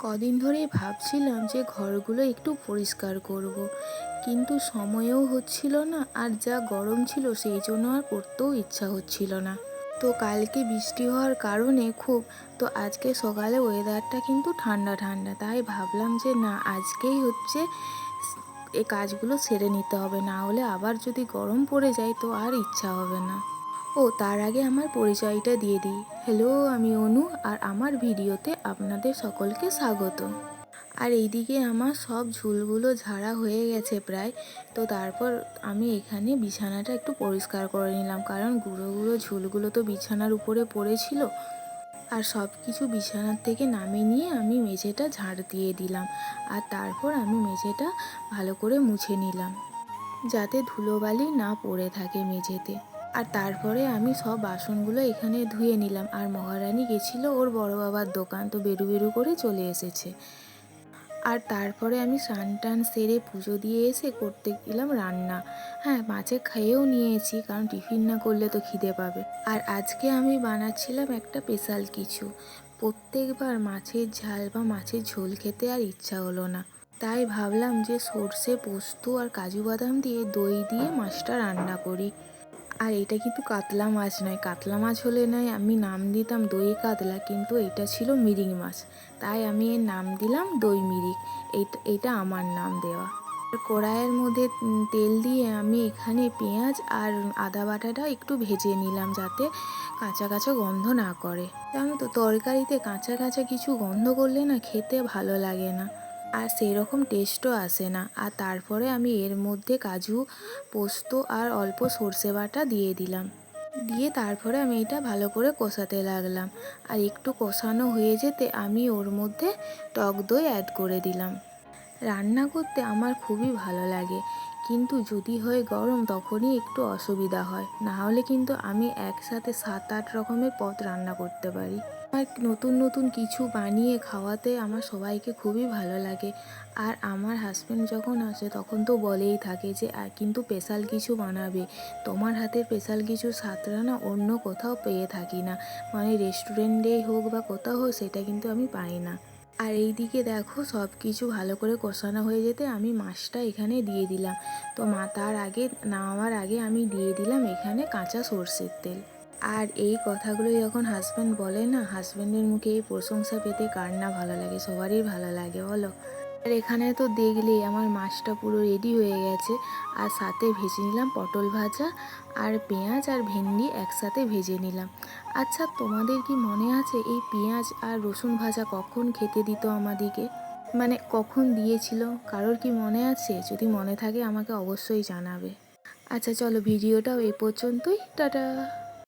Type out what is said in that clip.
কদিন ধরেই ভাবছিলাম যে ঘরগুলো একটু পরিষ্কার করব। কিন্তু সময়ও হচ্ছিল না, আর যা গরম ছিল সেই জন্য আর করতেও ইচ্ছা হচ্ছিল না। তো কালকে বৃষ্টি হওয়ার কারণে তো আজকে সকালে ওয়েদারটা কিন্তু ঠান্ডা ঠান্ডা, তাই ভাবলাম যে না, আজকেই এই কাজগুলো সেরে নিতে হবে, না হলে আবার যদি গরম পড়ে যায় তো আর ইচ্ছা হবে না। তার আগে আমার পরিচয়টা দিয়ে দিই। হ্যালো, আমি অনু, আর আমার ভিডিওতে আপনাদের সকলকে স্বাগত। আর এইদিকে আমার সব ঝুলগুলো ঝাড়া হয়ে গেছে প্রায়। তো তারপর আমি এখানে বিছানাটা একটু পরিষ্কার করে নিলাম, কারণ গুঁড়ো গুঁড়ো ঝুলগুলো তো বিছানার উপরে পড়েছিল। আর সব কিছু বিছানার থেকে নামিয়ে নিয়ে আমি মেঝেটা ঝাড় দিয়ে দিলাম। আর তারপর আমি মেঝেটা ভালো করে মুছে নিলাম, যাতে ধুলোবালি না পড়ে থাকে মেঝেতে। আর তারপরে আমি সব বাসনগুলো এখানে ধুয়ে নিলাম। আর মহারানী গেছিলো ওর বড় বাবার দোকান, তো বেরু বেরু করে চলে এসেছে। আর তারপরে আমি স্নান টান সেরে পুজো দিয়ে এসে করতে গেলাম রান্না। হ্যাঁ, মাছে খেয়েও নিয়েছি, কারণ টিফিন না করলে তো খিদে পাবে। আর আজকে আমি বানাচ্ছিলাম একটা স্পেশাল কিছু। প্রত্যেকবার মাছের ঝাল বা মাছের ঝোল খেতে আর ইচ্ছা হলো না, তাই ভাবলাম যে সর্ষে পোস্ত আর কাজু বাদাম দিয়ে দই দিয়ে মাছটা রান্না করি। আর এটা কিন্তু কাতলা মাছ নয়, কাতলা মাছ হলে নয় আমি নাম দিতাম দই কাতলা, কিন্তু এটা ছিল মিরিক মাছ, তাই আমি এর নাম দিলাম দই মিরিক। এইটা আমার নাম দেওয়া। কড়াইয়ের মধ্যে তেল দিয়ে আমি এখানে পেঁয়াজ আর আদা বাটাটা একটু ভেজে নিলাম, যাতে কাঁচা কাঁচা গন্ধ না করে। জানো তো, তরকারিতে কাঁচা কাঁচা কিছু গন্ধ করলে না খেতে ভালো লাগে না, আর সেই রকম টেস্টও আসে না। আর তারপরে আমি এর মধ্যে কাজু, পোস্ত আর অল্প সর্ষে বাটা দিয়ে দিলাম। দিয়ে তারপরে আমি এটা ভালো করে কষাতে লাগলাম। আর একটু কষানো হয়ে যেতে আমি ওর মধ্যে টক দই অ্যাড করে দিলাম। রান্না করতে আমার খুবই ভালো লাগে, কিন্তু যদি হয় গরম তখনই একটু অসুবিধা হয়, না হলে কিন্তু আমি একসাথে 7-8 রকমের পদ রান্না করতে পারি। আমার নতুন নতুন কিছু বানিয়ে খাওয়াতে আমার সবাইকে খুবই ভালো লাগে। আর আমার হাজব্যান্ড যখন আসে তখন তো বলেই থাকে যে কিন্তু স্পেশাল কিছু বানাবে, তোমার হাতের স্পেশাল কিছু স্বাদটা না অন্য কোথাও পেয়ে থাকি না, মানে রেস্টুরেন্টেই হোক বা কোথাও হোক, সেটা কিন্তু আমি পাই না। আর এই দিকে দেখো, সব কিছু ভালো করে কষানো হয়ে যেতে আমি মাছটা এখানে দিয়ে দিলাম। তো নামাবার আগে আমি দিয়ে দিলাম এখানে কাঁচা সর্ষের তেল। আর এই কথাগুলো যখন হাজব্যান্ড বলে না, হাজব্যান্ডের মুখে এই প্রশংসা পেতে কার না ভালো লাগে, সবারই ভালো লাগে বলো। আর এখানে তো দেখলেই আমার মাছটা পুরো রেডি হয়ে গেছে। আর সাথে ভেজে নিলাম পটল ভাজা, আর পেঁয়াজ আর ভেন্ডি একসাথে ভেজে নিলাম। আচ্ছা, তোমাদের কি মনে আছে এই পেঁয়াজ আর রসুন ভাজা কখন খেতে দিত আমাদেরকে? মানে কখন দিয়েছিল? কারোর কি মনে আছে? যদি মনে থাকে আমাকে অবশ্যই জানাবে। আচ্ছা চলো, ভিডিওটাও এই পর্যন্তই। টাটা।